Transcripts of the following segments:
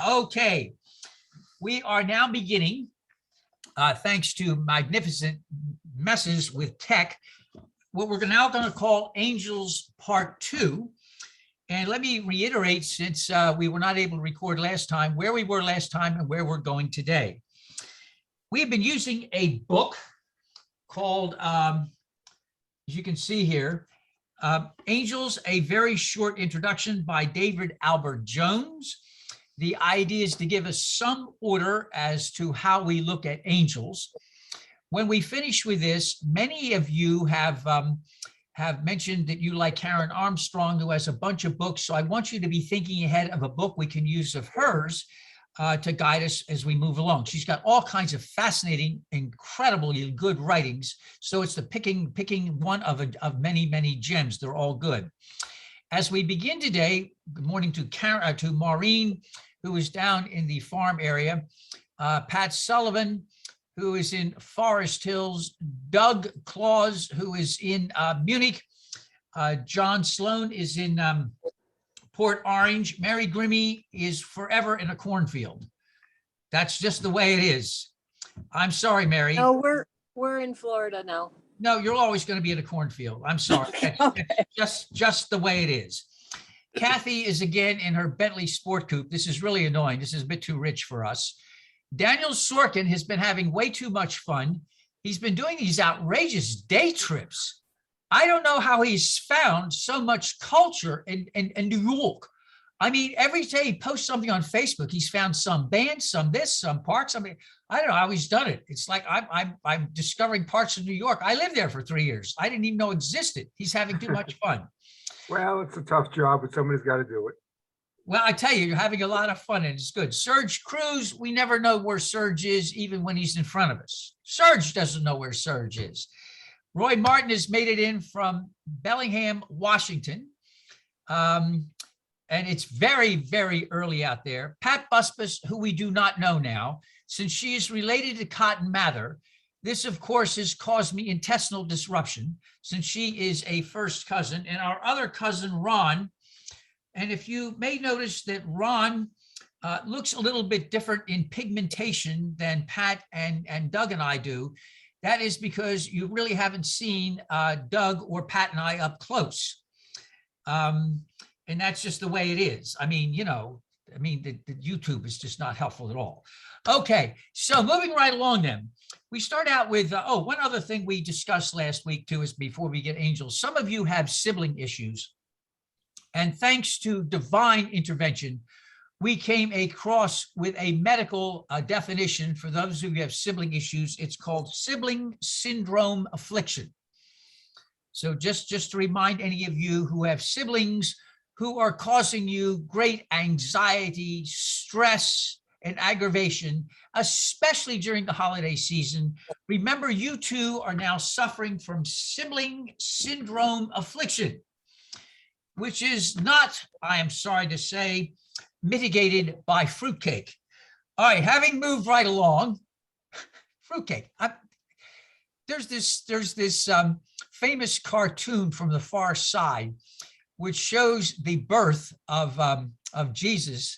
Okay. We are now beginning, thanks to magnificent messes with tech, what we're now going to call Angels Part 2. And let me reiterate, since we were not able to record last time, where we were last time and where we're going today. We have been using a book called, as you can see here, Angels, A Very Short Introduction by David Albert Jones. The idea is to give us some order as to how we look at angels. When we finish with this, many of you have mentioned that you like Karen Armstrong, who has a bunch of books. So I want you to be thinking ahead of a book we can use of hers to guide us as we move along. She's got all kinds of fascinating, incredibly good writings. So it's the picking one of many, many gems. They're all good. As we begin today, good morning to Maureen, who is down in the farm area, Pat Sullivan, who is in Forest Hills, Doug Claus, who is in Munich, John Sloan is in Port Orange, Mary Grimmy is forever in a cornfield. That's just the way it is. I'm sorry, Mary. No, we're in Florida now. No, you're always going to be in a cornfield. I'm sorry. That's just the way it is. Kathy is again in her Bentley Sport Coupe. This is really annoying. This is a bit too rich for us. Daniel Sorkin has been having way too much fun. He's been doing these outrageous day trips. I don't know how he's found so much culture in New York. I mean, every day he posts something on Facebook. He's found some band, some this, some parks. I mean, I don't know how he's done it. It's like I'm discovering parts of New York. I lived there for 3 years. I didn't even know it existed. He's having too much fun. Well, it's a tough job, but somebody's got to do it. Well, I tell you, you're having a lot of fun and it's good. Serge Cruz, we never know where Serge is, even when he's in front of us. Serge doesn't know where Serge is. Roy Martin has made it in from Bellingham, Washington. And it's very, very early out there. Pat Busbus, who we do not know now, since she is related to Cotton Mather. This, of course, has caused me intestinal disruption since she is a first cousin. And our other cousin, Ron, and if you may notice that Ron looks a little bit different in pigmentation than Pat and Doug and I do, that is because you really haven't seen Doug or Pat and I up close. And that's just the way it is. I mean, you know, the YouTube is just not helpful at all. Okay, so moving right along then. We start out with, one other thing we discussed last week too is before we get angels, some of you have sibling issues. And thanks to divine intervention, we came across with a medical definition for those who have sibling issues. It's called sibling syndrome affliction. So just to remind any of you who have siblings who are causing you great anxiety, stress, and aggravation, especially during the holiday season, remember you too are now suffering from sibling syndrome affliction, which is not, I am sorry to say, mitigated by fruitcake. All right, having moved right along, fruitcake. There's this famous cartoon from the Far Side, which shows the birth of Jesus.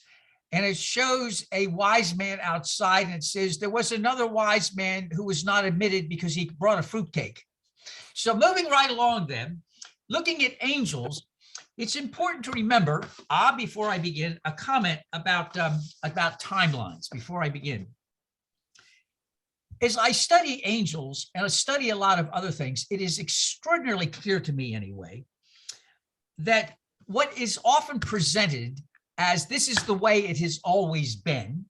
And it shows a wise man outside and it says there was another wise man who was not admitted because he brought a fruitcake. So moving right along then, looking at angels, it's important to remember, before I begin, a comment about timelines before I begin. As I study angels and I study a lot of other things, it is extraordinarily clear to me anyway, that what is often presented as this is the way it has always been,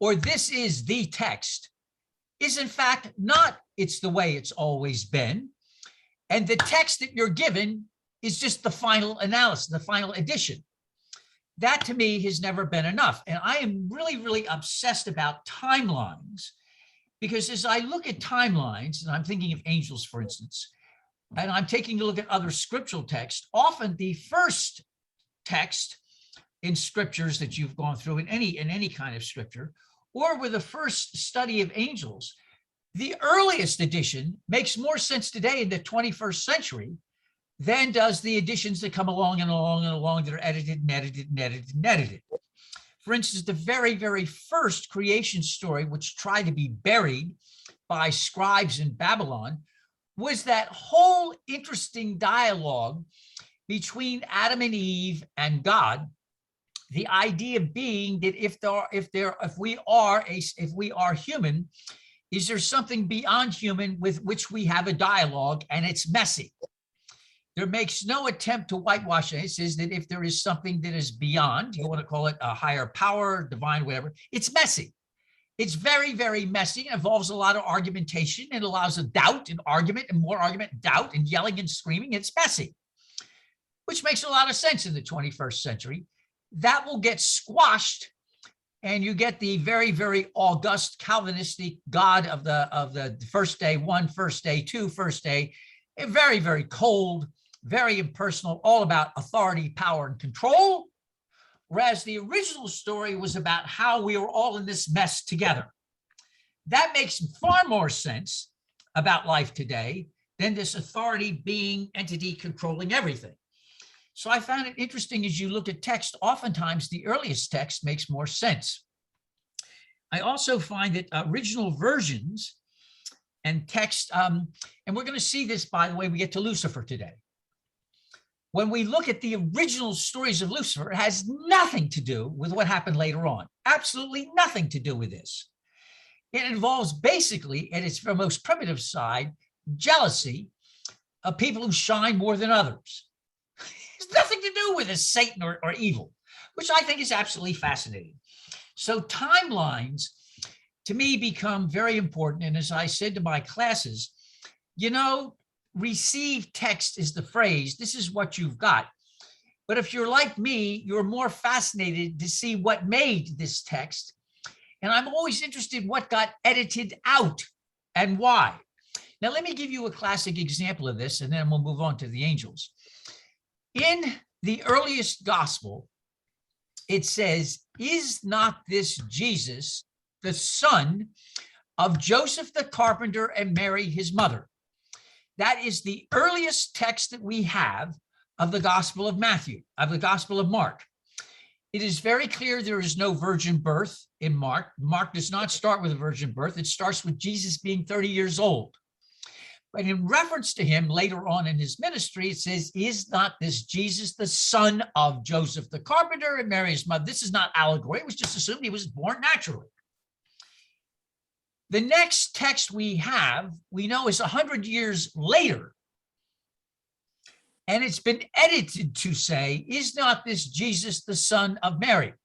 or this is the text, is in fact not it's the way it's always been. And the text that you're given is just the final analysis, the final edition. That to me has never been enough. And I am really, really obsessed about timelines, because as I look at timelines, and I'm thinking of angels, for instance, and I'm taking a look at other scriptural texts, often the first text in scriptures that you've gone through in any kind of scripture, or with the first study of angels, the earliest edition makes more sense today in the 21st century than does the editions that come along and along and along that are edited and edited and edited and edited. For instance, the very, very first creation story, which tried to be buried by scribes in Babylon, was that whole interesting dialogue between Adam and Eve and God. The idea being that if we are human, is there something beyond human with which we have a dialogue, and it's messy. There makes no attempt to whitewash it. It says that if there is something that is beyond, you want to call it a higher power, divine, whatever, it's messy. It's very, very messy. It involves a lot of argumentation. It allows a doubt and argument and more argument, doubt and yelling and screaming. It's messy, which makes a lot of sense in the 21st century. That will get squashed, and you get the very, very august Calvinistic God of the first day one, first day two, first day, a very, very cold, very impersonal, all about authority, power, and control. Whereas the original story was about how we were all in this mess together. That makes far more sense about life today than this authority being entity controlling everything. So I found it interesting as you look at text, oftentimes the earliest text makes more sense. I also find that original versions and text, and we're going to see this, by the way, we get to Lucifer today. When we look at the original stories of Lucifer, it has nothing to do with what happened later on. Absolutely nothing to do with this. It involves basically, at its most primitive side, jealousy of people who shine more than others. It's nothing to do with this Satan or evil, which I think is absolutely fascinating. So timelines, to me, become very important. And as I said to my classes, you know, received text is the phrase. This is what you've got. But if you're like me, you're more fascinated to see what made this text. And I'm always interested in what got edited out and why. Now, let me give you a classic example of this, and then we'll move on to the angels. In the earliest gospel, it says, "Is not this Jesus, the son of Joseph the carpenter and Mary, his mother?" That is the earliest text that we have of the Gospel of Matthew, of the Gospel of Mark. It is very clear there is no virgin birth in Mark. Mark does not start with a virgin birth. It starts with Jesus being 30 years old. But in reference to him later on in his ministry, it says, "Is not this Jesus the son of Joseph the carpenter and Mary his mother?" This is not allegory. It was just assumed he was born naturally. The next text we have, we know, is 100 years later. And it's been edited to say, "Is not this Jesus the son of Mary?"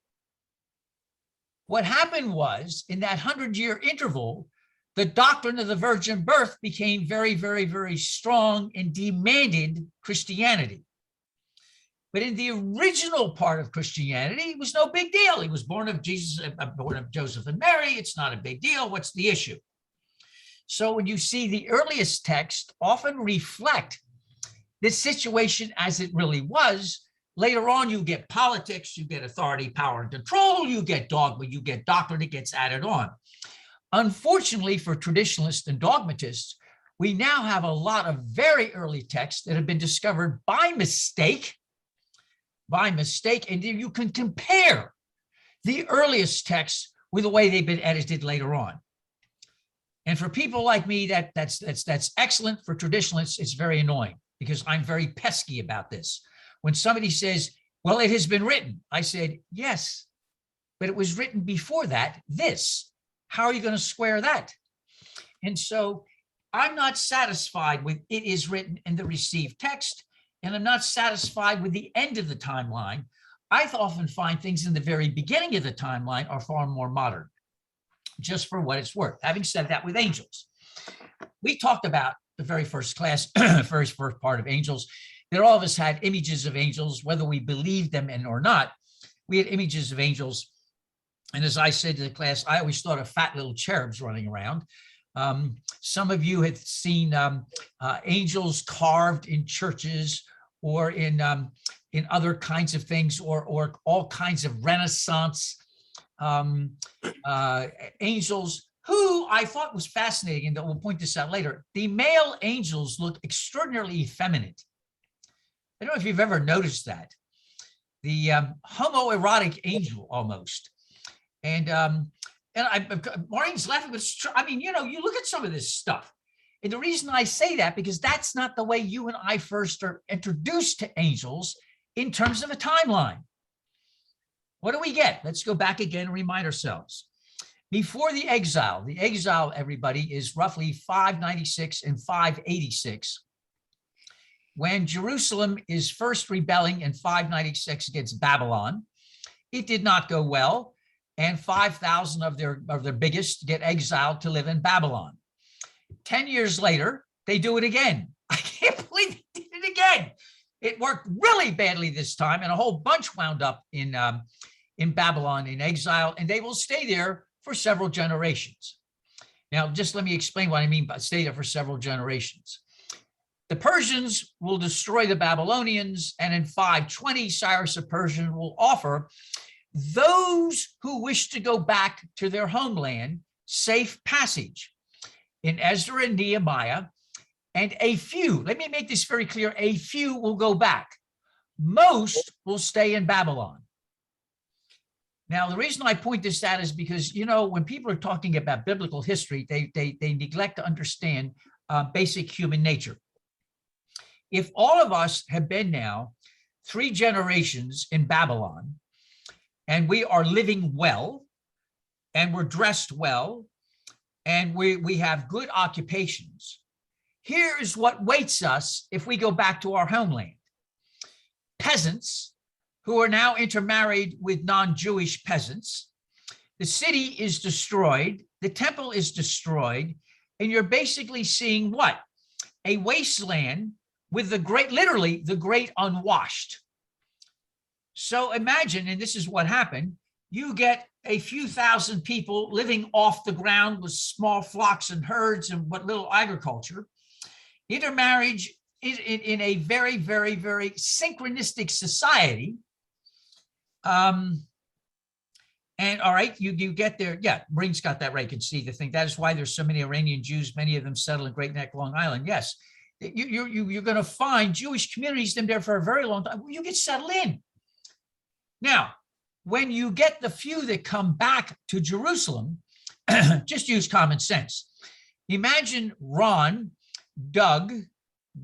What happened was, in that 100-year interval, the doctrine of the virgin birth became very, very, very strong and demanded Christianity. But in the original part of Christianity, it was no big deal. He was born of Jesus, born of Joseph and Mary. It's not a big deal. What's the issue? So when you see the earliest text often reflect this situation as it really was, later on you get politics, you get authority, power, and control, you get dogma, you get doctrine, it gets added on. Unfortunately for traditionalists and dogmatists, we now have a lot of very early texts that have been discovered by mistake, and you can compare the earliest texts with the way they've been edited later on. And for people like me, that's excellent. For traditionalists, it's very annoying because I'm very pesky about this. When somebody says, "Well, it has been written," I said, "Yes, but it was written before that, this. How are you going to square that?" And so I'm not satisfied with "it is written" in the received text. And I'm not satisfied with the end of the timeline. I often find things in the very beginning of the timeline are far more modern, just for what it's worth. Having said that, with angels, we talked about the very first class, first part of angels, that all of us had images of angels, whether we believed them or not. We had images of angels. And as I said to the class, I always thought of fat little cherubs running around. Some of you had seen angels carved in churches or in other kinds of things, or all kinds of Renaissance angels, who I thought was fascinating, and we'll point this out later. The male angels look extraordinarily effeminate. I don't know if you've ever noticed that. The homoerotic angel almost Maureen's laughing, but it's true. I mean, you know, you look at some of this stuff. And the reason I say that, because that's not the way you and I first are introduced to angels in terms of a timeline. What do we get? Let's go back again and remind ourselves. Before the exile, everybody, is roughly 596 and 586. When Jerusalem is first rebelling in 596 against Babylon, it did not go well, and 5,000 of their biggest get exiled to live in Babylon. 10 years later, they do it again. I can't believe they did it again. It worked really badly this time, and a whole bunch wound up in Babylon in exile, and they will stay there for several generations. Now, just let me explain what I mean by stay there for several generations. The Persians will destroy the Babylonians, and in 520, Cyrus of Persia will offer those who wish to go back to their homeland safe passage. In Ezra and Nehemiah, and a few, let me make this very clear, a few will go back. Most will stay in Babylon. Now, the reason I point this out is because, you know, when people are talking about biblical history, they neglect to understand basic human nature. If all of us have been now 3 generations in Babylon, and we are living well, and we're dressed well, and we have good occupations, here is what waits us if we go back to our homeland. Peasants who are now intermarried with non-Jewish peasants. The city is destroyed, the temple is destroyed, and you're basically seeing what? A wasteland with literally the great unwashed. So imagine, and this is what happened, you get a few thousand people living off the ground with small flocks and herds and what little agriculture. Intermarriage in a very, very, very synchronistic society. And all right, you get there. Yeah, Maureen's got that right. You can see the thing. That is why there's so many Iranian Jews, many of them settle in Great Neck, Long Island. Yes, you're going to find Jewish communities them there for a very long time. You get settled in. Now, when you get the few that come back to Jerusalem, just use common sense. Imagine Ron, Doug,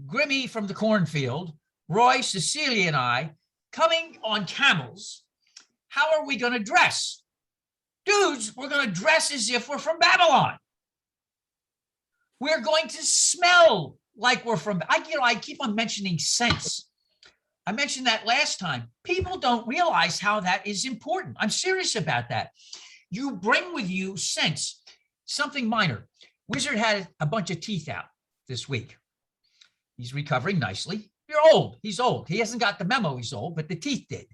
Grimmy from the cornfield, Roy, Cecilia, and I coming on camels. How are we going to dress? Dudes, we're going to dress as if we're from Babylon. We're going to smell like we're from, I keep on mentioning scents. I mentioned that last time. People don't realize how that is important. I'm serious about that. You bring with you scents, something minor. Wizard had a bunch of teeth out this week. He's recovering nicely. You're old. He's old. He hasn't got the memo he's old, but the teeth did.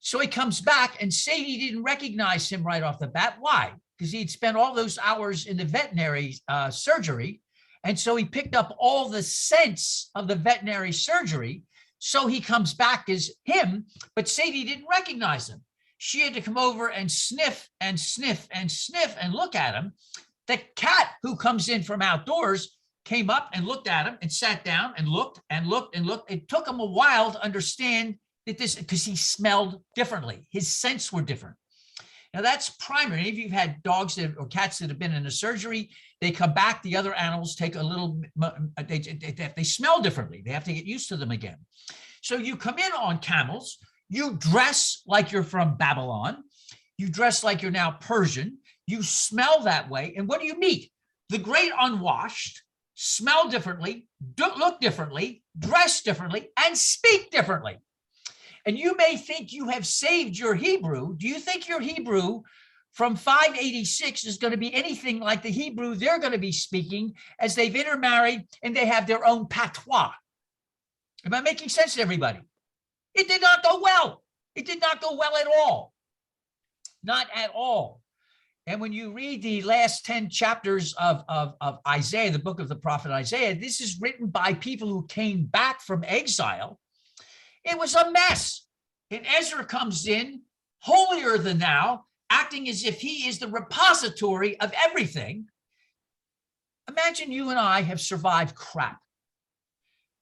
So he comes back, and Sadie didn't recognize him right off the bat. Why? Because he'd spent all those hours in the veterinary surgery. And so he picked up all the scents of the veterinary surgery. So he comes back as him, but Sadie didn't recognize him. She had to come over and sniff and sniff and sniff and look at him. The cat who comes in from outdoors came up and looked at him and sat down and looked and looked and looked. It took him a while to understand that this, because he smelled differently. His scents were different. Now that's primary. If you've had dogs or cats that have been in a surgery, they come back, the other animals take a little, they smell differently. They have to get used to them again. So you come in on camels, you dress like you're from Babylon, you dress like you're now Persian, you smell that way. And what do you meet? The great unwashed, smell differently, look differently, dress differently, and speak differently. And you may think you have saved your Hebrew. Do you think your Hebrew from 586 is going to be anything like the Hebrew they're going to be speaking as they've intermarried and they have their own patois? Am I making sense to everybody? It did not go well. It did not go well at all. Not at all. And when you read the last 10 chapters of Isaiah, the book of the prophet Isaiah, this is written by people who came back from exile. It was a mess. And Ezra comes in, holier than thou, acting as if he is the repository of everything. Imagine you and I have survived crap.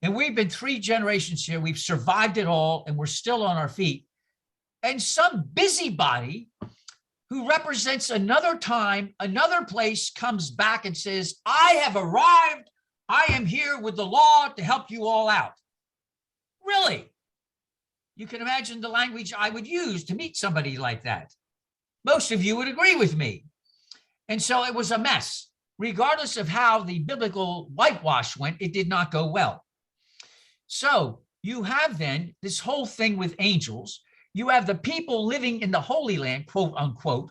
And we've been 3 generations here. We've survived it all, and we're still on our feet. And some busybody who represents another time, another place, comes back and says, I have arrived. I am here with the law to help you all out. Really? You can imagine the language I would use to meet somebody like that. Most of you would agree with me. And so it was a mess. Regardless of how the biblical whitewash went, it did not go well. So you have then this whole thing with angels. You have the people living in the Holy Land, quote unquote,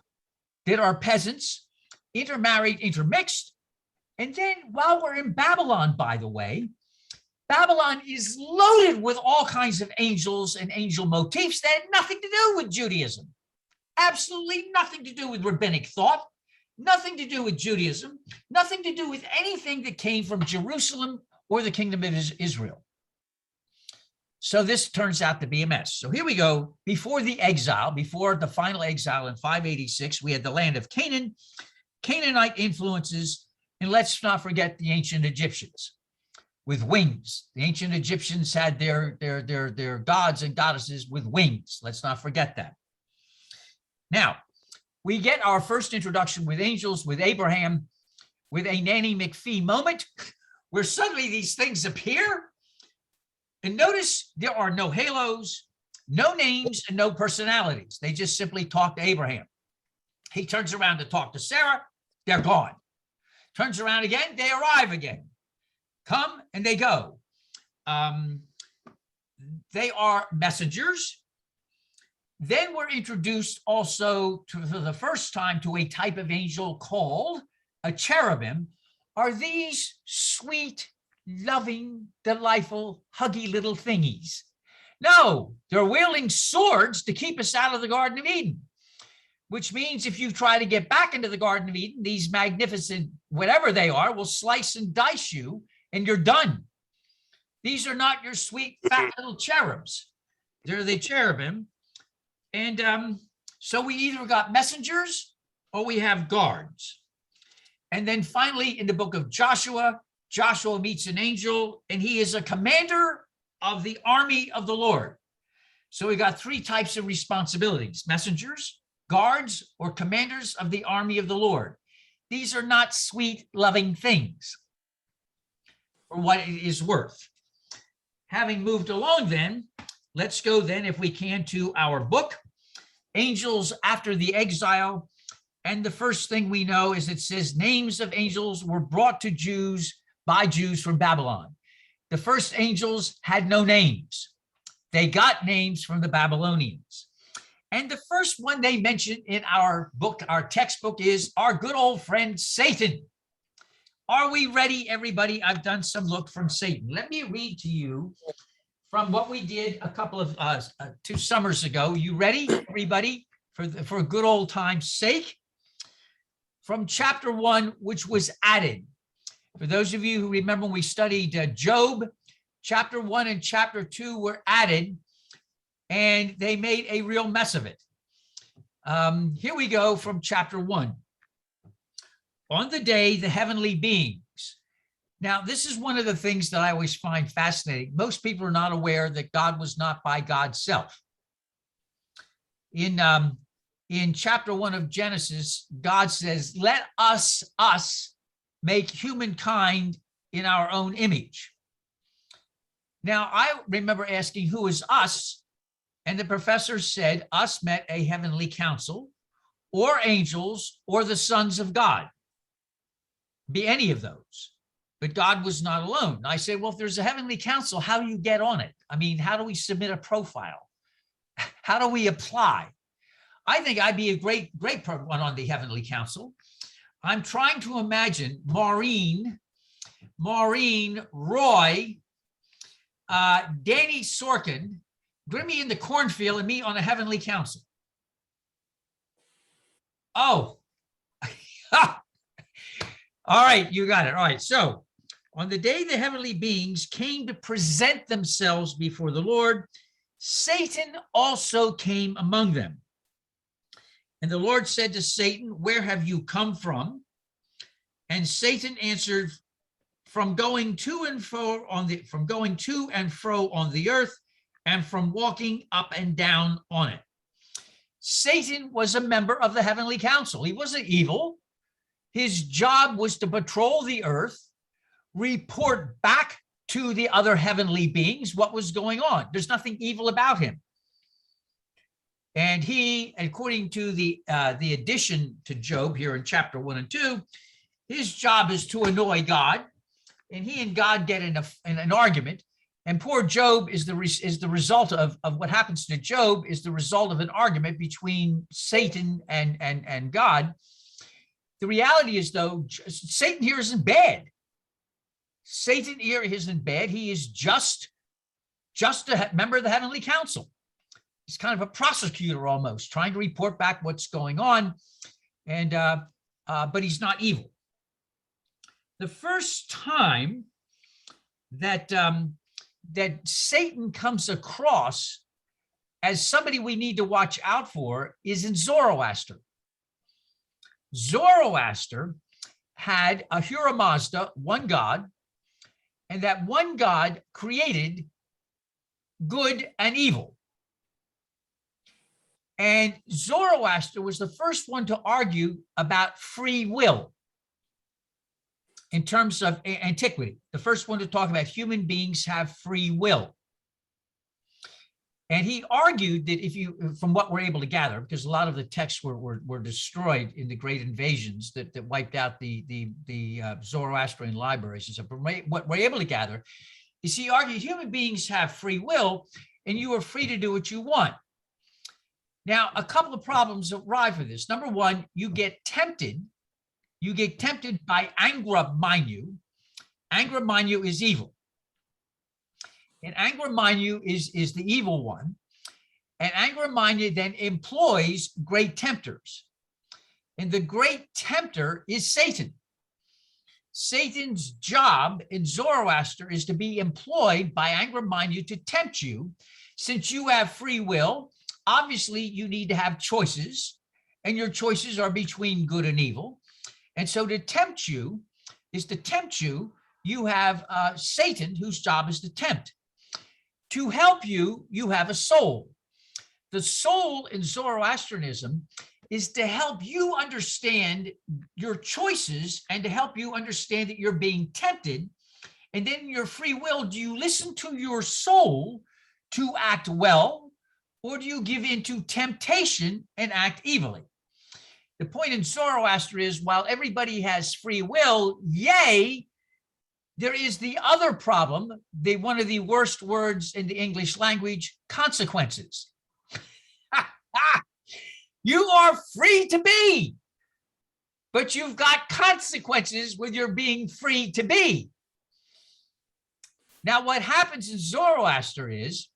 that are peasants, intermarried, intermixed. And then while we're in Babylon, by the way, Babylon is loaded with all kinds of angels and angel motifs that had nothing to do with Judaism. Absolutely nothing to do with rabbinic thought, nothing to do with Judaism, nothing to do with anything that came from Jerusalem or the kingdom of Israel. So this turns out to be a mess. So here we go. Before the exile, before the final exile in 586, we had the land of Canaan, Canaanite influences, and let's not forget the ancient Egyptians with wings. The ancient Egyptians had their gods and goddesses with wings. Let's not forget that. Now, we get our first introduction with angels, with Abraham, with a Nanny McPhee moment where suddenly these things appear. And notice there are no halos, no names, and no personalities. They just simply talk to Abraham. He turns around to talk to Sarah. They're gone. Turns around again. They arrive again. Come and they go. They are messengers. Then we're introduced also for the first time to a type of angel called a cherubim. Are these sweet, loving, delightful, huggy little thingies? No, they're wielding swords to keep us out of the Garden of Eden, which means if you try to get back into the Garden of Eden, these magnificent, whatever they are, will slice and dice you and you're done. These are not your sweet, fat little cherubs. They're the cherubim. And so we either got messengers or we have guards. And then finally, in the book of Joshua, Joshua meets an angel, and he is a commander of the army of the Lord. So we got three types of responsibilities: messengers, guards, or commanders of the army of the Lord. These are not sweet, loving things, for what it is worth. Having moved along then, let's go then, if we can, to our book, Angels After the Exile. And the first thing we know is it says names of angels were brought to Jews by Jews from Babylon. The first angels had no names. They got names from the Babylonians. And the first one they mentioned in our book, our textbook, is our good old friend Satan. Are we ready, everybody? I've done some look from Satan. Let me read to you from what we did a couple of 2 summers ago. You ready, everybody, for a good old time's sake? From chapter 1, which was added. For those of you who remember when we studied Job, chapter 1 and chapter 2 were added, and they made a real mess of it. Here we go from chapter 1. On the day, the heavenly beings. Now, this is one of the things that I always find fascinating. Most people are not aware that God was not by God's self. In chapter 1 of Genesis, God says, let us make humankind in our own image. Now, I remember asking, who is us? And the professor said, us meant a heavenly council, or angels, or the sons of God. Be any of those. But God was not alone. And I said, well, if there's a heavenly council, how do you get on it? I mean, how do we submit a profile? How do we apply? I think I'd be a great one on the heavenly council. I'm trying to imagine Maureen, Roy, Danny Sorkin, bring me in the cornfield and me on a heavenly council. Oh, all right, you got it. All right, so on the day the heavenly beings came to present themselves before the Lord, Satan also came among them. And the Lord said to Satan, where have you come from? And Satan answered, from going to and fro on the earth, and from walking up and down on it. Satan was a member of the heavenly council. He wasn't evil. His job was to patrol the earth, report back to the other heavenly beings what was going on. There's nothing evil about him. And he, according to the addition to Job here in chapter 1 and 2, his job is to annoy God, and he and God get in an argument. And poor Job is the result of what happens to Job is the result of an argument between Satan and God. The reality is, though, Satan here isn't bad. Satan here isn't bad. He is just a member of the heavenly council. He's kind of a prosecutor almost, trying to report back what's going on, and but he's not evil. The first time that that Satan comes across as somebody we need to watch out for is in Zoroaster. Zoroaster had Ahura Mazda, one God, and that one God created good and evil. And Zoroaster was the first one to argue about free will in terms of antiquity, the first one to talk about human beings have free will. And he argued that if you, from what we're able to gather, because a lot of the texts were destroyed in the great invasions that wiped out the Zoroastrian libraries, and so what we're able to gather is he argued human beings have free will and you are free to do what you want. Now, a couple of problems arise for this. Number one, you get tempted by Angra Mainyu. Angra Mainyu is evil. And Angra Mainyu is the evil one. And Angra Mainyu then employs great tempters. And the great tempter is Satan. Satan's job in Zoroaster is to be employed by Angra Mainyu to tempt you. Since you have free will, obviously you need to have choices, and your choices are between good and evil. And so to tempt you is to tempt you, you have Satan, whose job is to tempt. To help you, you have a soul. The soul in Zoroastrianism is to help you understand your choices and to help you understand that you're being tempted. And then your free will, do you listen to your soul to act well, or do you give in to temptation and act evilly? The point in Zoroaster is, while everybody has free will, yay, there is the other problem, one of the worst words in the English language, consequences. You are free to be, but you've got consequences with your being free to be. Now, what happens in Zoroaster is,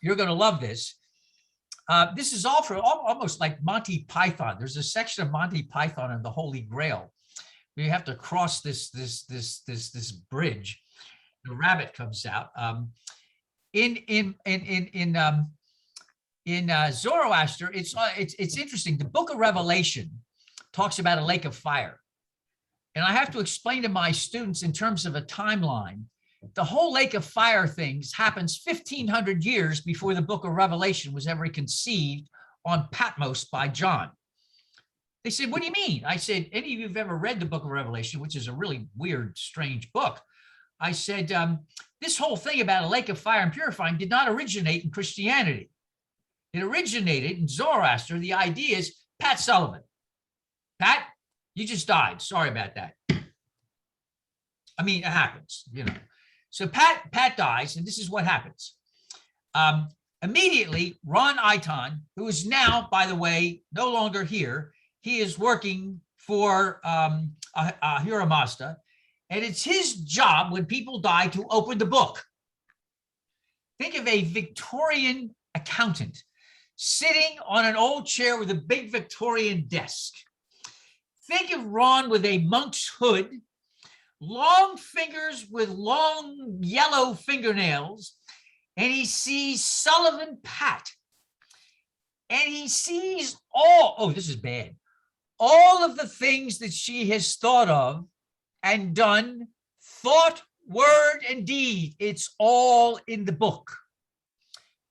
you're going to love this. This is all for almost like Monty Python. There's a section of Monty Python in the Holy Grail. You have to cross this bridge. The rabbit comes out. In Zoroaster, it's interesting. The Book of Revelation talks about a lake of fire, and I have to explain to my students in terms of a timeline. The whole lake of fire things happens 1,500 years before the Book of Revelation was ever conceived on Patmos by John. They said, "What do you mean?" I said, "Any of you have ever read the Book of Revelation, which is a really weird, strange book?" I said, "This whole thing about a lake of fire and purifying did not originate in Christianity. It originated in Zoroaster. The idea is Pat Sullivan. Pat, you just died. Sorry about that. I mean, it happens, you know." So Pat dies, and this is what happens. Immediately, Ron Iton, who is now, by the way, no longer here, he is working for Ahura Mazda, and it's his job when people die to open the book. Think of a Victorian accountant sitting on an old chair with a big Victorian desk. Think of Ron with a monk's hood, long fingers with long yellow fingernails, and he sees Sullivan Pat, and he sees this is bad, all of the things that she has thought of and done, thought, word, and deed. It's all in the book,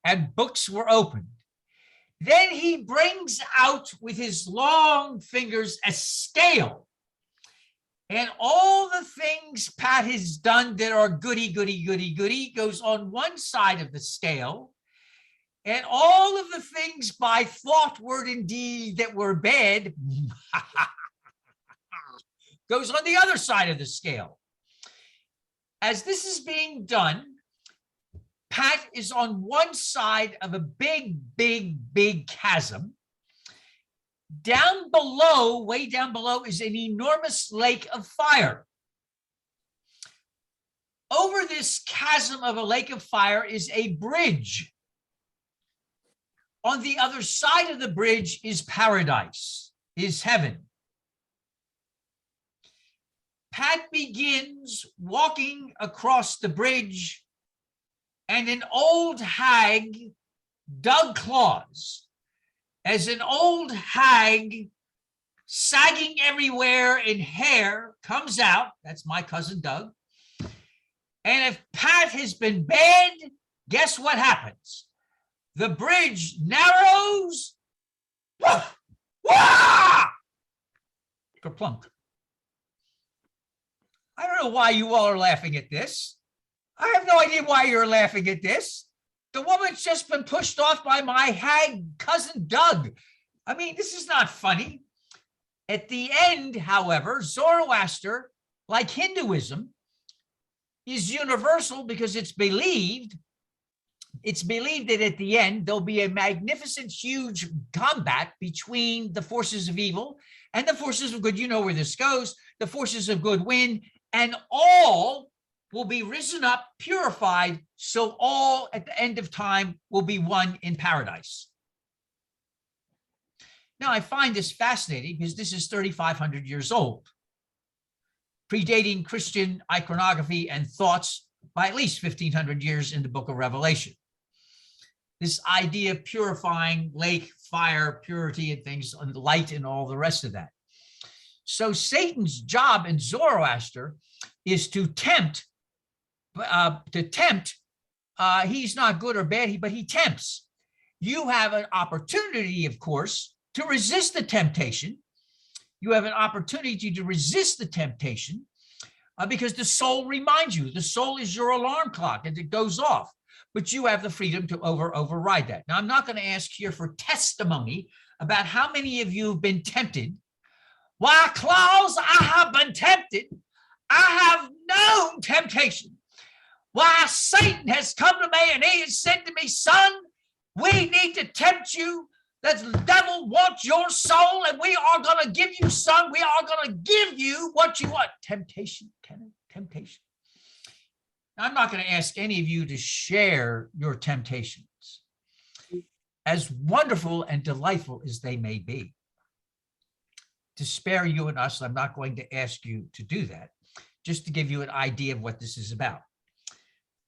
and books were opened. Then he brings out with his long fingers a scale. And all the things Pat has done that are goody, goody, goody, goody goes on one side of the scale. And all of the things by thought, word, and deed that were bad goes on the other side of the scale. As this is being done, Pat is on one side of a big, big, big chasm. Down below, way down below, is an enormous lake of fire. Over this chasm of a lake of fire is a bridge. On the other side of the bridge is paradise, is heaven. Pat begins walking across the bridge, and an old hag, Doug Claus, as an old hag sagging everywhere in hair comes out. That's my cousin Doug. And if Pat has been bad, guess what happens? The bridge narrows. Wah! Wah! Kerplunk. I don't know why you all are laughing at this. I have no idea why you're laughing at this. The woman's just been pushed off by my hag cousin Doug. I mean, this is not funny. At the end, however, Zoroaster, like Hinduism, is universal because it's believed that at the end, there'll be a magnificent, huge combat between the forces of evil and the forces of good. You know where this goes. The forces of good win, and all will be risen up, purified, so all at the end of time will be one in paradise. Now, I find this fascinating because this is 3,500 years old, predating Christian iconography and thoughts by at least 1,500 years in the book of Revelation. This idea of purifying lake, fire, purity, and things, and light, and all the rest of that. So Satan's job in Zoroaster is to tempt. He's not good or bad, but he tempts. You have an opportunity, of course, to resist the temptation. You have an opportunity to resist the temptation because the soul reminds you. The soul is your alarm clock and it goes off, but you have the freedom to override that. Now, I'm not going to ask here for testimony about how many of you have been tempted. Why, Claus, I have been tempted. I have known temptation. Why, Satan has come to me and he has said to me, son, we need to tempt you. The devil wants your soul, and we are going to give you, son, we are going to give you what you want. Temptation, temptation. Now, I'm not going to ask any of you to share your temptations, as wonderful and delightful as they may be. To spare you and us, I'm not going to ask you to do that, just to give you an idea of what this is about.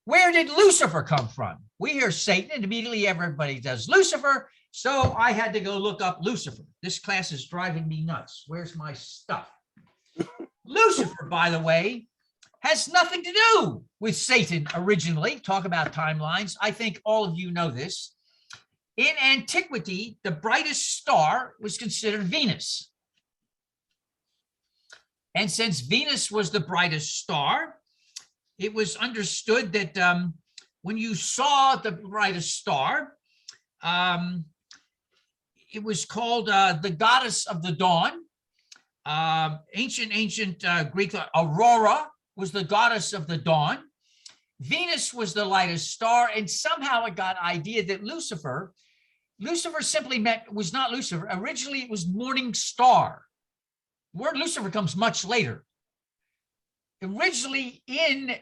Where did Lucifer come from? We hear Satan, and immediately everybody does Lucifer. So I had to go look up Lucifer. This class is driving me nuts. Where's my stuff? Lucifer, by the way, has nothing to do with Satan originally. Talk about timelines. I think all of you know this. In antiquity, the brightest star was considered Venus. And since Venus was the brightest star, it was understood that when you saw the brightest star, it was called the goddess of the dawn. Ancient Greek, Aurora was the goddess of the dawn. Venus was the lightest star, and somehow it got idea that Lucifer simply was not Lucifer. Originally, it was morning star. The word Lucifer comes much later. Originally, in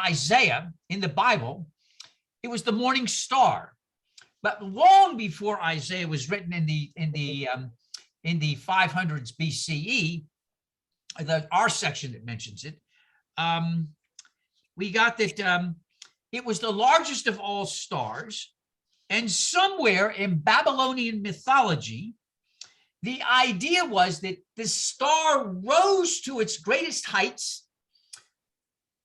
Isaiah, in the Bible, it was the morning star. But long before Isaiah was written in the 500s BCE, our section that mentions it, we got that it was the largest of all stars, and somewhere in Babylonian mythology, the idea was that the star rose to its greatest heights,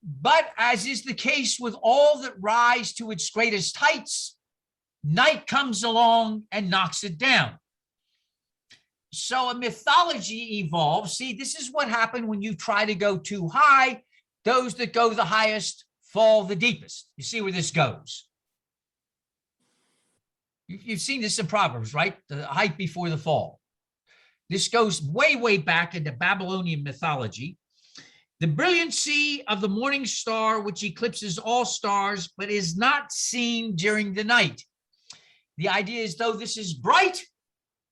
but as is the case with all that rise to its greatest heights, Night comes along and knocks it down. So a mythology evolves. See, this is what happened when you try to go too high. Those that go the highest fall the deepest. You see where this goes. You've seen this in Proverbs, right? The height before the fall. This goes way, way back into Babylonian mythology. The brilliancy of the morning star, which eclipses all stars, but is not seen during the night. The idea is, though this is bright,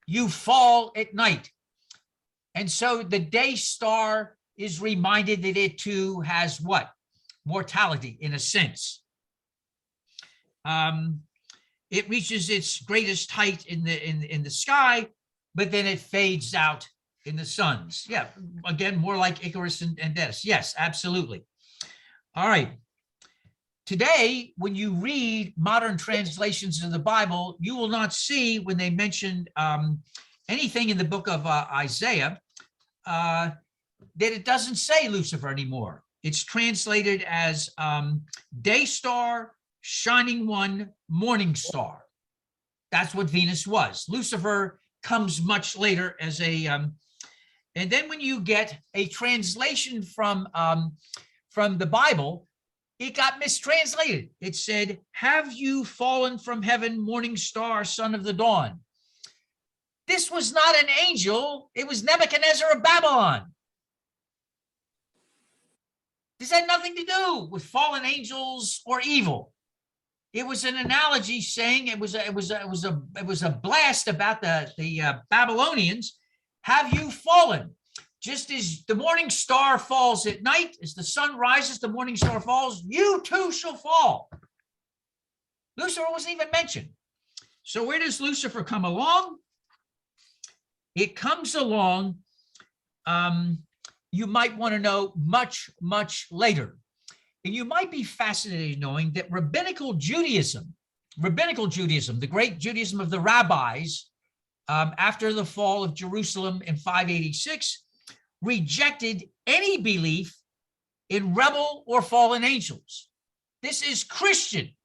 you fall at night. And so the day star is reminded that it too has what? Mortality, in a sense. It reaches its greatest height in the sky, but then it fades out in the suns. Yeah, again, more like Icarus and Dennis. Yes, absolutely. All right. Today, when you read modern translations of the Bible, you will not see when they mention anything in the book of Isaiah that it doesn't say Lucifer anymore. It's translated as day star, shining one, morning star. That's what Venus was. Lucifer comes much later as a, and then when you get a translation from the Bible, it got mistranslated. It said, "Have you fallen from heaven, morning star, son of the dawn?" This was not an angel. It was Nebuchadnezzar of Babylon. This had nothing to do with fallen angels or evil. It was an analogy saying it was a blast about the Babylonians. Have you fallen? Just as the morning star falls at night, as the sun rises, the morning star falls, you too shall fall. Lucifer wasn't even mentioned. So where does Lucifer come along? It comes along, you might want to know much, much later. And you might be fascinated knowing that rabbinical Judaism, the great Judaism of the rabbis, after the fall of Jerusalem in 586, rejected any belief in rebel or fallen angels. This is Christian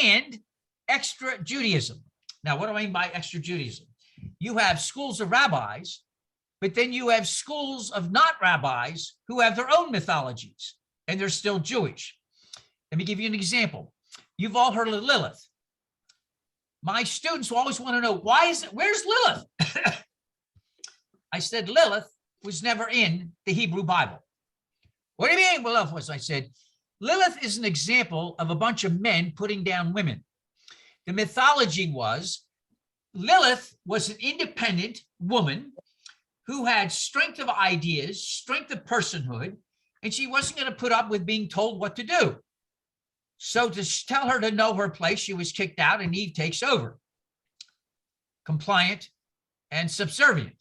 and extra Judaism. Now, what do I mean by extra Judaism? You have schools of rabbis, but then you have schools of not rabbis who have their own mythologies, and they're still Jewish. Let me give you an example. You've all heard of Lilith. My students always want to know, where's Lilith? I said, Lilith was never in the Hebrew Bible. What do you mean Lilith was? I said, Lilith is an example of a bunch of men putting down women. The mythology was Lilith was an independent woman who had strength of ideas, strength of personhood, and she wasn't going to put up with being told what to do. So to tell her to know her place, she was kicked out and Eve takes over. Compliant and subservient.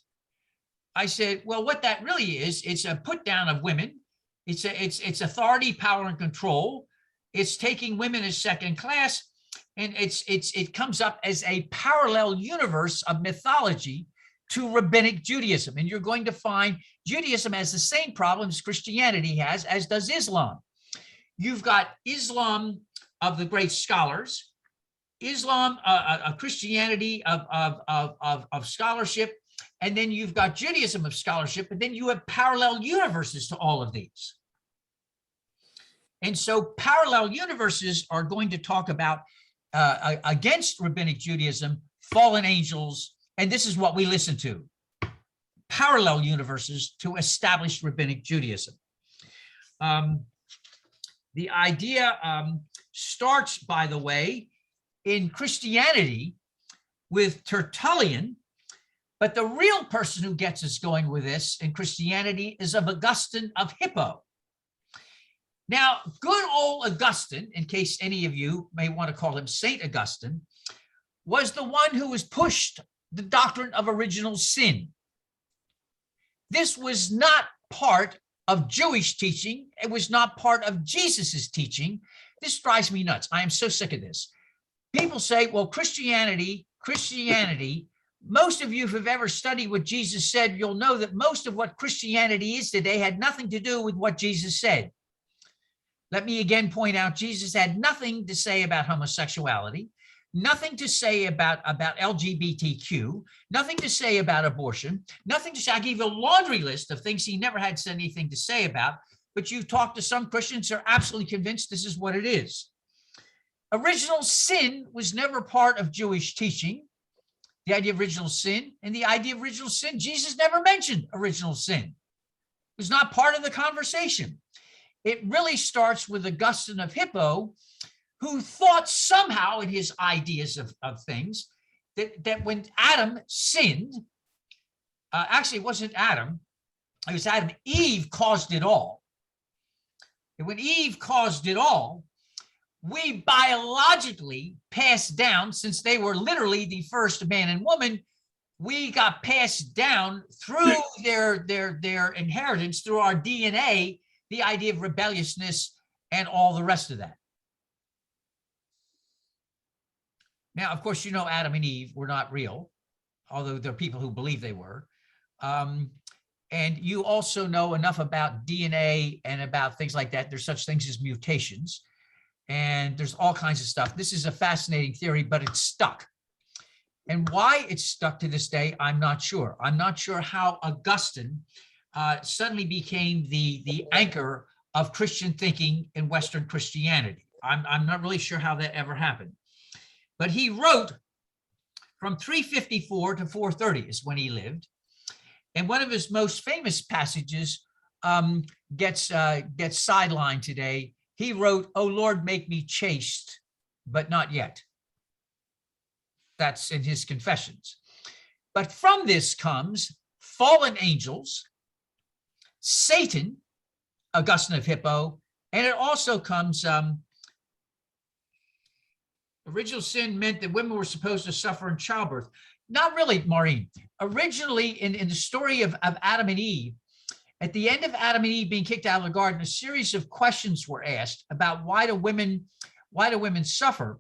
I said, well, what that really is, it's a put down of women. It's authority, power, and control. It's taking women as second class, and it comes up as a parallel universe of mythology to rabbinic Judaism. And you're going to find Judaism has the same problems Christianity has, as does Islam. You've got Islam of the great scholars, Islam, a Christianity of scholarship, and then you've got Judaism of scholarship, and then you have parallel universes to all of these. And so parallel universes are going to talk about, against rabbinic Judaism, fallen angels, and this is what we listen to. Parallel universes to establish rabbinic Judaism. The idea starts, by the way, in Christianity with Tertullian, but the real person who gets us going with this in Christianity is of Augustine of Hippo. Now, good old Augustine, in case any of you may want to call him Saint Augustine, was the one who was pushed the doctrine of original sin. This was not part of Jewish teaching. It was not part of Jesus's teaching. This drives me nuts. I am so sick of this. People say, well, Christianity, most of you who have ever studied what Jesus said, you'll know that most of what Christianity is today had nothing to do with what Jesus said. Let me again point out, Jesus had nothing to say about homosexuality, nothing to say about LGBTQ, nothing to say about abortion, nothing to say. I gave you a laundry list of things he never had anything to say about, but you talk to some Christians, they're absolutely convinced this is what it is. Original sin was never part of Jewish teaching. The idea of original sin and the idea of original sin, Jesus never mentioned original sin. It was not part of the conversation. It really starts with Augustine of Hippo, who thought somehow in his ideas of things that when Adam sinned, actually it wasn't Adam, it was Adam, Eve caused it all. And when Eve caused it all, we biologically passed down, since they were literally the first man and woman, we got passed down through their inheritance, through our DNA, the idea of rebelliousness and all the rest of that. Now, of course, you know, Adam and Eve were not real, although there are people who believe they were. And you also know enough about DNA and about things like that. There's such things as mutations, and there's all kinds of stuff. This is a fascinating theory, but it's stuck. And why it's stuck to this day, I'm not sure. I'm not sure how Augustine suddenly became the anchor of Christian thinking in Western Christianity. I'm not really sure how that ever happened. But he wrote from 354 to 430 is when he lived. And one of his most famous passages gets sidelined today. He wrote, "O Lord, make me chaste, but not yet." That's in his Confessions. But from this comes fallen angels, Satan, Augustine of Hippo, and it also comes, original sin meant that women were supposed to suffer in childbirth. Not really, Maureen. Originally, in the story of Adam and Eve, at the end of Adam and Eve being kicked out of the garden, a series of questions were asked about why do women suffer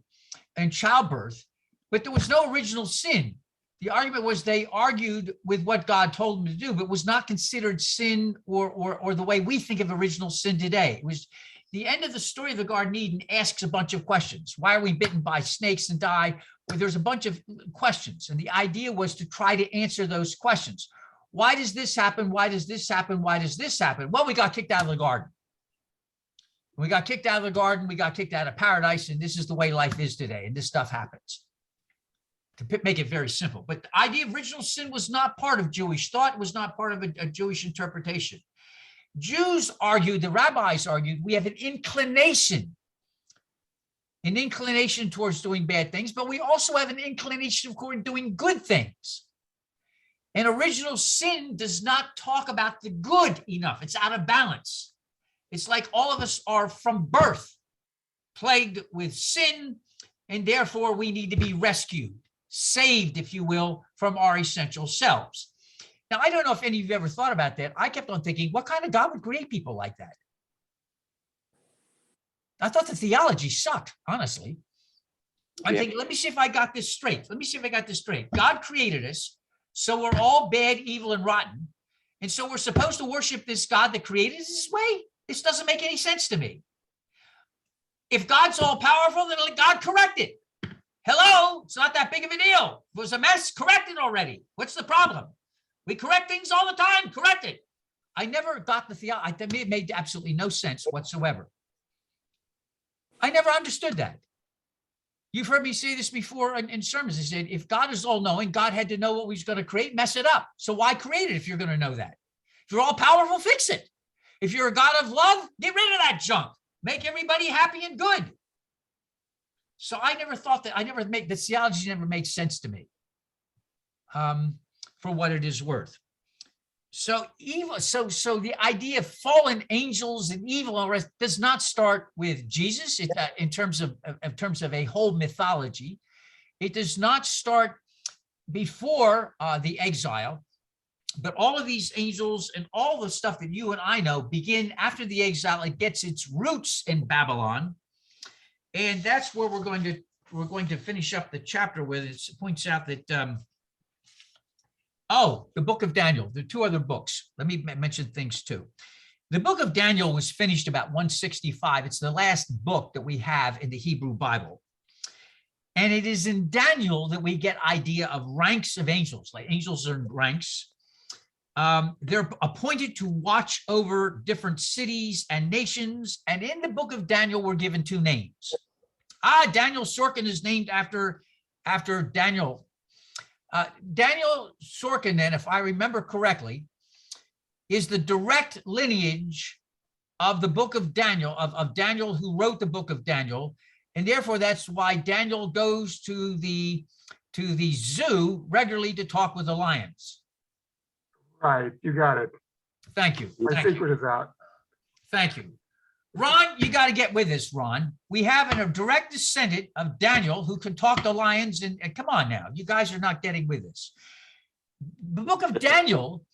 in childbirth, but there was no original sin. The argument was they argued with what God told them to do, but was not considered sin or the way we think of original sin today. It was the end of the story of the Garden of Eden asks a bunch of questions. Why are we bitten by snakes and die? Well, there's a bunch of questions. And the idea was to try to answer those questions. Why does this happen? Why does this happen? Why does this happen? Well, we got kicked out of the garden. We got kicked out of the garden. We got kicked out of paradise. And this is the way life is today. And this stuff happens. To make it very simple. But the idea of original sin was not part of Jewish thought. It was not part of a Jewish interpretation. Jews argued, the rabbis argued, we have an inclination towards doing bad things, but we also have an inclination toward doing good things. And original sin does not talk about the good enough. It's out of balance. It's like all of us are from birth plagued with sin, and therefore we need to be rescued, saved, if you will, from our essential selves. Now, I don't know if any of you ever thought about that. I kept on thinking, what kind of God would create people like that? I thought the theology sucked, honestly. I'm thinking, let me see if I got this straight. God created us, so we're all bad, evil, and rotten. And so we're supposed to worship this God that created us this way? This doesn't make any sense to me. If God's all powerful, then let God correct it. Hello, it's not that big of a deal. If it was a mess, correct it already. What's the problem? We correct things all the time, correct it. I never got the theology. It made absolutely no sense whatsoever. I never understood that. You've heard me say this before in sermons. I said, if God is all-knowing, God had to know what he's going to create, mess it up. So why create it if you're going to know that? If you're all-powerful, fix it. If you're a God of love, get rid of that junk. Make everybody happy and good. So I never thought that, the theology never made sense to me. For what it is worth. So evil, so the idea of fallen angels and evil and rest does not start with Jesus in terms of a whole mythology. It does not start before the exile, but all of these angels and all the stuff that you and I know begin after the exile. It gets its roots in Babylon, and that's where we're going to finish up the chapter with. It points out that. The book of Daniel. There are two other books. Let me mention things too. The book of Daniel was finished about 165. It's the last book that we have in the Hebrew Bible. And it is in Daniel that we get idea of ranks of angels, like angels are in ranks. They're appointed to watch over different cities and nations. And in the book of Daniel, we're given two names. Daniel Sorkin is named after Daniel. Daniel Sorkin, then, if I remember correctly, is the direct lineage of the book of Daniel, of Daniel who wrote the book of Daniel. And therefore, that's why Daniel goes to the zoo regularly to talk with the lions. Right, you got it. Thank you. My Thank you. secret is out. Thank you. Ron, you got to get with us, Ron. We have a direct descendant of Daniel who can talk to lions. And come on now, you guys are not getting with us. The book of Daniel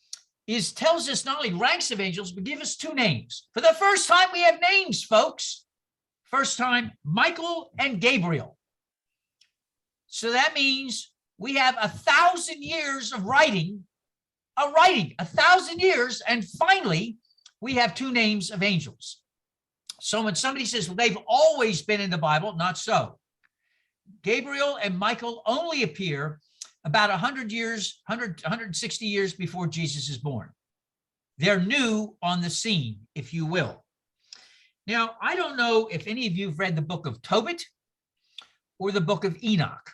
tells us not only ranks of angels, but give us two names. For the first time, we have names, folks. First time, Michael and Gabriel. So that means we have 1,000 years of writing, 1,000 years, and finally, we have two names of angels. So when somebody says, well, they've always been in the Bible, not so. Gabriel and Michael only appear about 100 years, 160 years before Jesus is born. They're new on the scene, if you will. Now, I don't know if any of you have read the book of Tobit or the book of Enoch.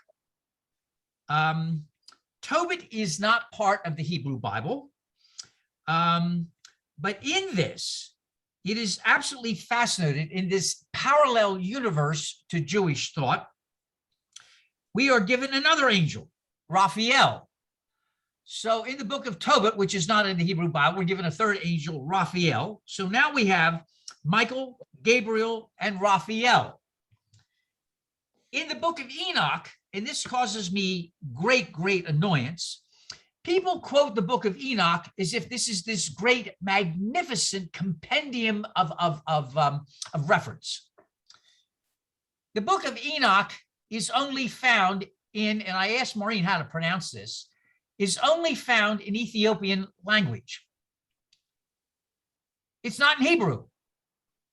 Tobit is not part of the Hebrew Bible, but in this, it is absolutely fascinating in this parallel universe to Jewish thought. We are given another angel, Raphael. So in the book of Tobit, which is not in the Hebrew Bible, we're given a third angel, Raphael. So now we have Michael, Gabriel, and Raphael. In the book of Enoch, and this causes me great annoyance, people quote the book of Enoch as if this is this great, magnificent compendium of reference. The book of Enoch is only found in, and I asked Maureen how to pronounce this, is only found in Ethiopian language. It's not in Hebrew.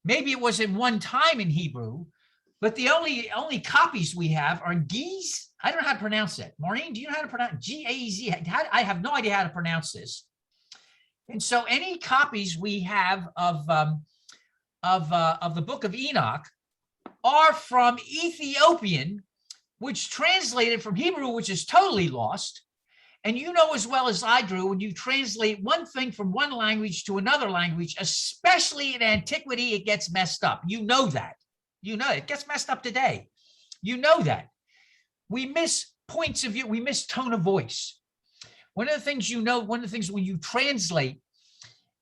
Maybe it was in one time in Hebrew, but the only copies we have are Ge'ez. I don't know how to pronounce that. Maureen, do you know how to pronounce G-A-Z? I have no idea how to pronounce this. And so any copies we have of the book of Enoch are from Ethiopian, which translated from Hebrew, which is totally lost. And you know as well as I do, when you translate one thing from one language to another language, especially in antiquity, it gets messed up. You know that. You know it gets messed up today. You know that. We miss points of view. We miss tone of voice. One of the things when you translate,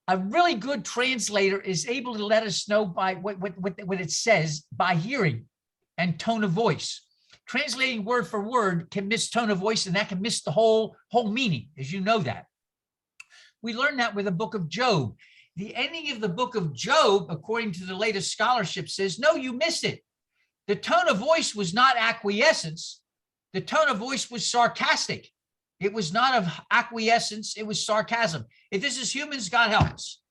a really good translator is able to let us know by what it says by hearing and tone of voice. Translating word for word can miss tone of voice, and that can miss the whole meaning, as you know that. We learned that with the book of Job. The ending of the book of Job, according to the latest scholarship, says, no, you missed it. The tone of voice was not acquiescence. The tone of voice was sarcastic. It was not of acquiescence. It was sarcasm. If this is humans, God help us.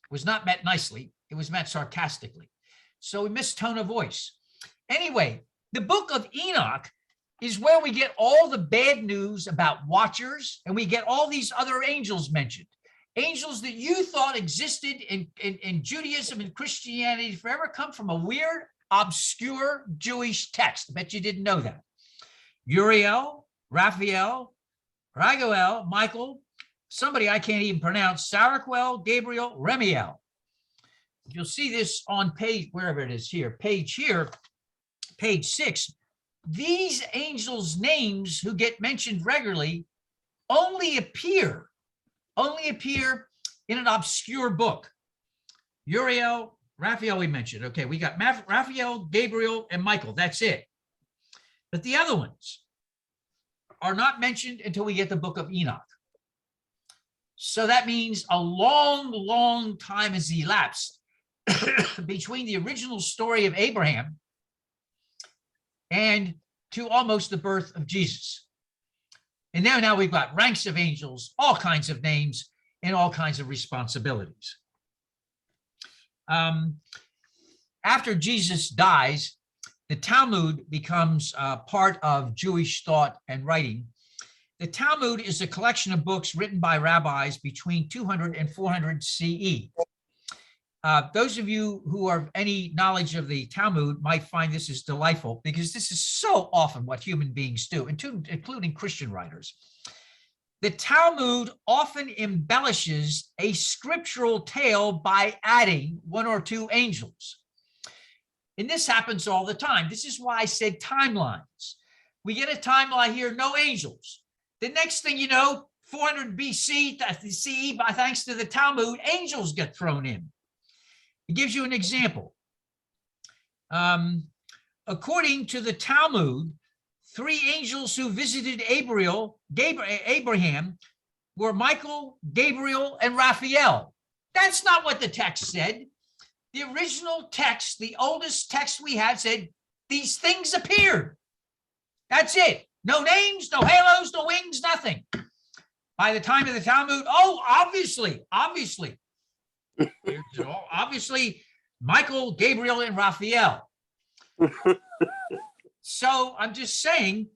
It was not meant nicely. It was meant sarcastically. So we missed tone of voice. Anyway, the book of Enoch is where we get all the bad news about watchers, and we get all these other angels mentioned. Angels that you thought existed in Judaism and Christianity forever come from a weird, obscure Jewish text. I bet you didn't know that. Uriel, Raphael, Raguel, Michael, somebody I can't even pronounce, Saraquel, Gabriel, Remiel. You'll see this on page, wherever it is here, page 6. These angels' names who get mentioned regularly only appear in an obscure book. Uriel, Raphael we mentioned. Okay, we got Raphael, Gabriel, and Michael. That's it. But the other ones are not mentioned until we get the book of Enoch. So that means a long time has elapsed between the original story of Abraham and to almost the birth of Jesus. And now we've got ranks of angels, all kinds of names, and all kinds of responsibilities. After Jesus dies, the Talmud becomes part of Jewish thought and writing. The Talmud is a collection of books written by rabbis between 200 and 400 CE. Those of you who have any knowledge of the Talmud might find this is delightful, because this is so often what human beings do, including Christian writers. The Talmud often embellishes a scriptural tale by adding one or two angels. And this happens all the time. This is why I said timelines. We get a timeline here, no angels. The next thing you know, 400 BC, CE, thanks to the Talmud, angels get thrown in. It gives you an example. According to the Talmud, 3 angels who visited Abraham were Michael, Gabriel, and Raphael. That's not what the text said. The original text, the oldest text we have, said these things appeared. That's it. No names, no halos, no wings, nothing. By the time of the Talmud, obviously, Michael, Gabriel, and Raphael. So I'm just saying,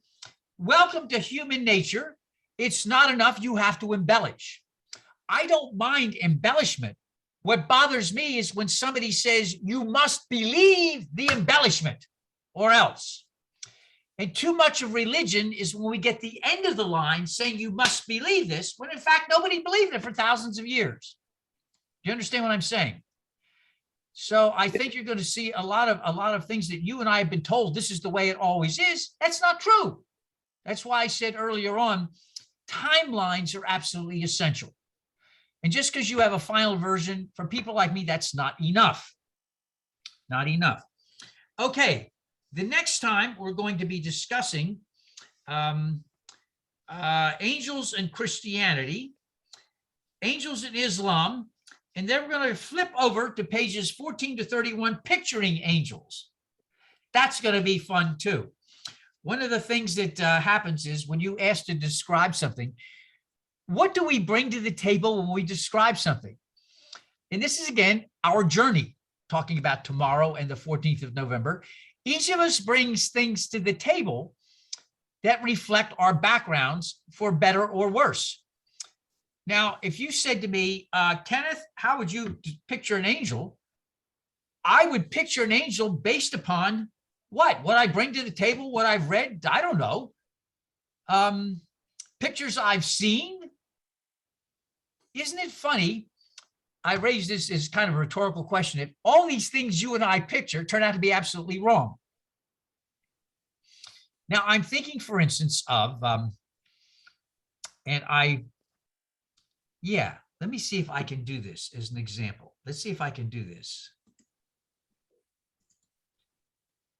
welcome to human nature. It's not enough. You have to embellish. I don't mind embellishment. What bothers me is when somebody says you must believe the embellishment or else. And too much of religion is when we get the end of the line saying you must believe this, when in fact nobody believed it for thousands of years. Do you understand what I'm saying? So I think you're going to see a lot of things that you and I have been told this is the way it always is. That's not true. That's why I said earlier on, timelines are absolutely essential. And just because you have a final version, for people like me, that's not enough. Not enough. Okay, the next time we're going to be discussing angels and Christianity, angels in Islam, and then we're going to flip over to pages 14 to 31, picturing angels. That's going to be fun too. One of the things that happens is when you ask to describe something, what do we bring to the table when we describe something? And this is, again, our journey, talking about tomorrow and the 14th of November. Each of us brings things to the table that reflect our backgrounds for better or worse. Now, if you said to me, Kenneth, how would you picture an angel? I would picture an angel based upon what? What I bring to the table, what I've read? I don't know. Pictures I've seen. Isn't it funny? I raised this as kind of a rhetorical question. If all these things you and I picture turn out to be absolutely wrong. Now, I'm thinking, for instance, of, let me see if I can do this as an example. Let's see if I can do this.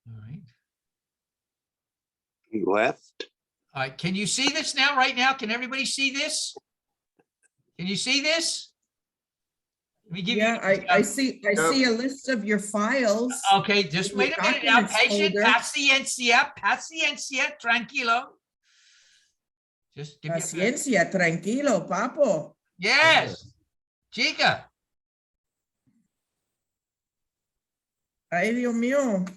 All right. Left. All right. Can you see this now, right now? Can everybody see this? Can you see this? Let me give Yeah, you. I see a list of your files. Okay, just wait a minute now. Patient, paciencia, tranquilo. Just give me a minute. Paciencia, tranquilo, papo. Yes, chica. Ay, Dios mío.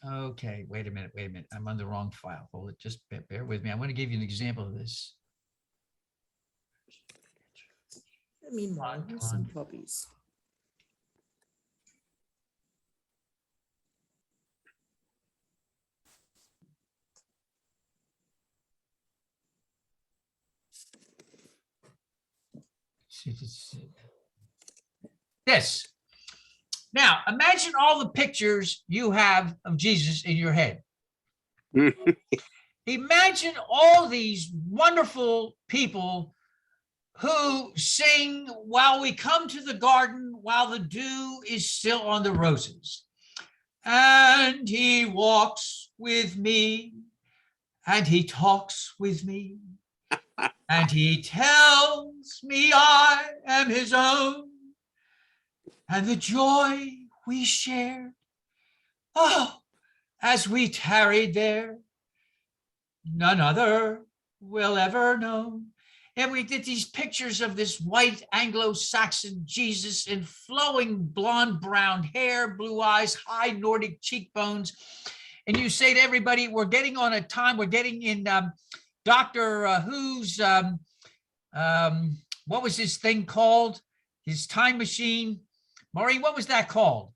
Okay, wait a minute. I'm on the wrong file. Hold it, just bear with me. I'm going to give you an example of this. Meanwhile, Come some on. puppies. This. Now, imagine all the pictures you have of Jesus in your head. Imagine all these wonderful people who sing while we come to the garden, while the dew is still on the roses. And he walks with me, and he talks with me, and he tells me I am his own, and the joy we shared, oh, as we tarried there, none other will ever know. And we did these pictures of this white Anglo-Saxon Jesus in flowing blonde brown hair, blue eyes, high Nordic cheekbones. And you say to everybody, we're getting on a time, we're getting in Doctor Who's, what was his thing called? His time machine. Maureen, what was that called?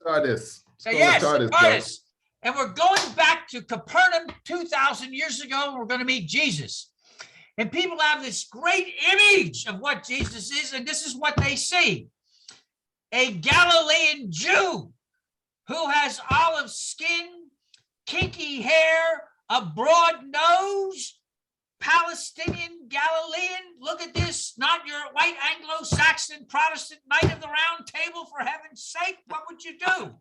TARDIS. So yes, TARDIS, TARDIS. And we're going back to Capernaum 2,000 years ago. And we're going to meet Jesus. And people have this great image of what Jesus is. And this is what they see. A Galilean Jew who has olive skin, kinky hair, a broad nose, Palestinian Galilean. Look at this, not your white Anglo-Saxon Protestant knight of the round table, for heaven's sake. What would you do?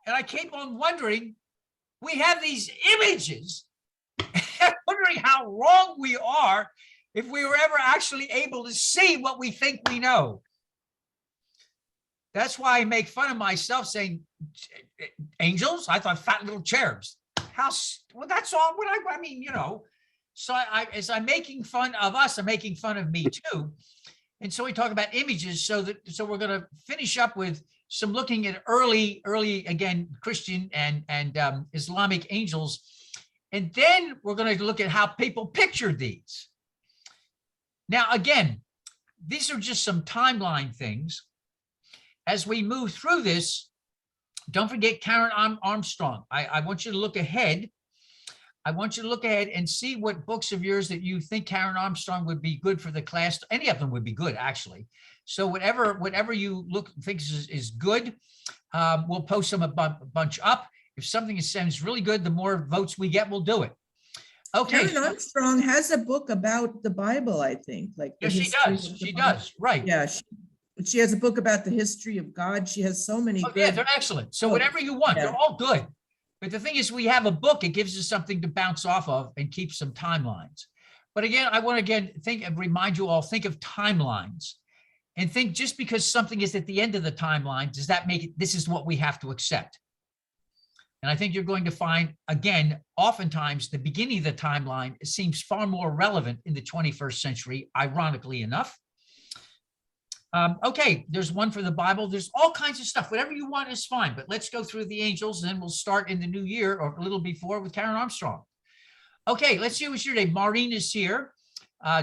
And I keep on wondering, we have these images, wondering how wrong we are if we were ever actually able to see what we think we know. That's why I make fun of myself saying, angels? I thought fat little cherubs. Well, that's all what I mean, you know. So as I'm making fun of us, I'm making fun of me too. And so we talk about images. So we're going to finish up with some looking at early again, Christian and Islamic angels. And then we're going to look at how people pictured these. Now, again, these are just some timeline things. As we move through this, don't forget Karen Armstrong. I want you to look ahead. I want you to look ahead and see what books of yours that you think Karen Armstrong would be good for the class. Any of them would be good, actually. So whatever you think is good, we'll post them a bunch up. If something sounds really good, the more votes we get, we'll do it. Okay. Karen Armstrong has a book about the Bible, I think. Like Yes, she does. She does. Right. Yeah, she has a book about the history of God. She has so many. Oh, yeah, they're excellent. So whatever you want, they're all good. But the thing is, we have a book. It gives us something to bounce off of and keep some timelines. But again, I want to think and remind you all, think of timelines and think just because something is at the end of the timeline, does that make it, this is what we have to accept? And I think you're going to find, again, oftentimes the beginning of the timeline seems far more relevant in the 21st century, ironically enough. Okay, there's one for the Bible. There's all kinds of stuff. Whatever you want is fine, but let's go through the angels, and then we'll start in the new year or a little before with Karen Armstrong. Okay, let's see what's your name. Maureen is here.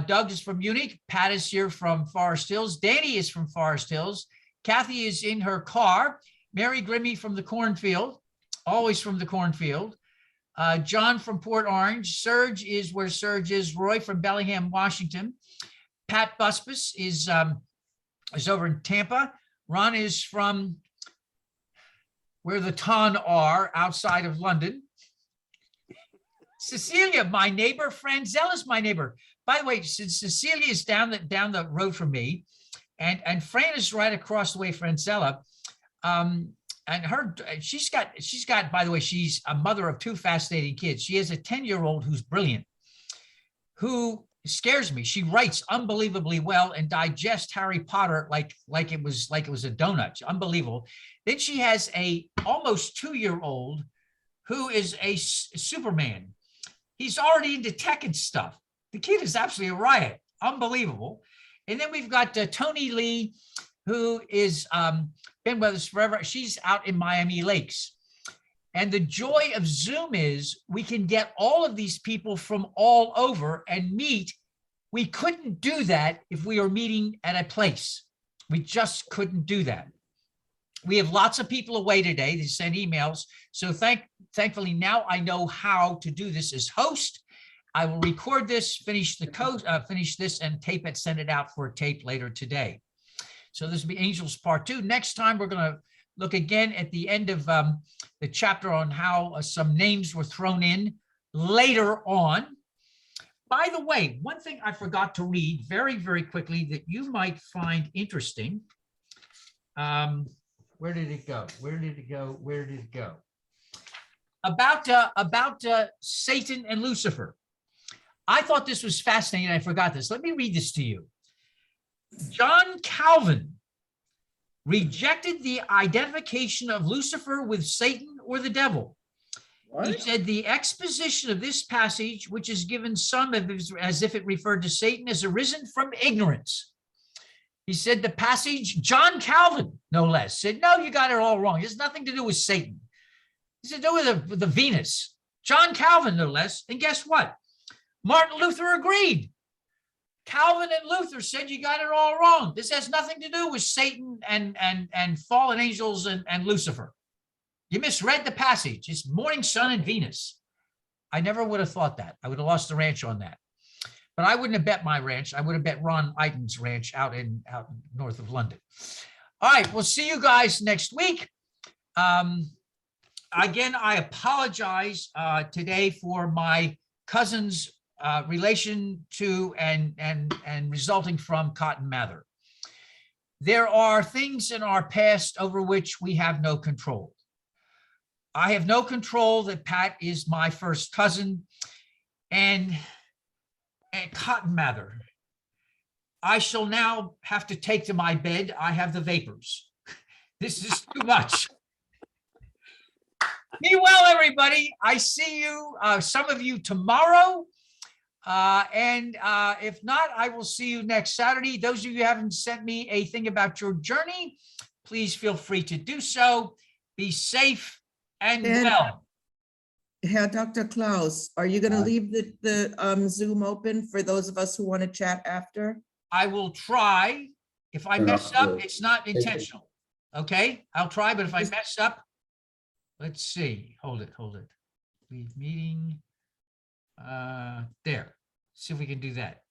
Doug is from Munich. Pat is here from Forest Hills. Danny is from Forest Hills. Kathy is in her car. Mary Grimmy from the cornfield, always from the cornfield. John from Port Orange. Serge is where Serge is. Roy from Bellingham, Washington. Pat Buspus is over in Tampa. Ron is from where the Ton are, outside of London. Cecilia, my neighbor. Franzella's my neighbor. By the way, Cecilia is down the road from me, and Fran is right across the way, Franzella. And she's got, by the way, she's a mother of two fascinating kids. She has a 10-year-old who's brilliant, who scares me. She writes unbelievably well and digests Harry Potter like it was a donut. Unbelievable. Then she has a almost 2-year-old who is a Superman. He's already into tech and stuff. The kid is absolutely a riot. Unbelievable. And then we've got Tony Lee, who is been with us forever. She's out in Miami Lakes. And the joy of Zoom is we can get all of these people from all over and meet. We couldn't do that if we were meeting at a place. We just couldn't do that. We have lots of people away today. They send emails. So thankfully now I know how to do this as host. I will record this, finish this and tape it, send it out for a tape later today. So this will be Angels Part 2. Next time we're going to look again at the end of the chapter on how some names were thrown in later on. By the way, one thing I forgot to read very, very quickly that you might find interesting. Where did it go? Where did it go? Where did it go? About Satan and Lucifer. I thought this was fascinating. I forgot this. Let me read this to you. John Calvin rejected the identification of Lucifer with Satan or the devil. What? He said the exposition of this passage, which is given some as if it referred to Satan, has arisen from ignorance. He said the passage, John Calvin, no less, said, no, you got it all wrong. It has nothing to do with Satan. It's to do with the Venus. John Calvin, no less. And guess what? Martin Luther agreed. Calvin and Luther said you got it all wrong. This has nothing to do with Satan and fallen angels and Lucifer. You misread the passage. It's morning sun and Venus. I never would have thought that. I would have lost the ranch on that. But I wouldn't have bet my ranch. I would have bet Ron Iden's ranch out north of London. All right, we'll see you guys next week. Again, I apologize today for my cousin's relation to and resulting from Cotton Mather. There are things in our past over which we have no control. I have no control that Pat is my first cousin, and Cotton Mather, I shall now have to take to my bed. I have the vapors. This is too much. Be well, everybody. I see you, some of you tomorrow. And if not, I will see you next Saturday. Those of you who haven't sent me a thing about your journey, please feel free to do so. Be safe and And- well. Herr Dr. Klaus, are you gonna leave the Zoom open for those of us who want to chat after? I will try. If I mess up, it's not intentional. Okay, I'll try, but if I mess up, let's see. Hold it. Leave meeting. There. See if we can do that.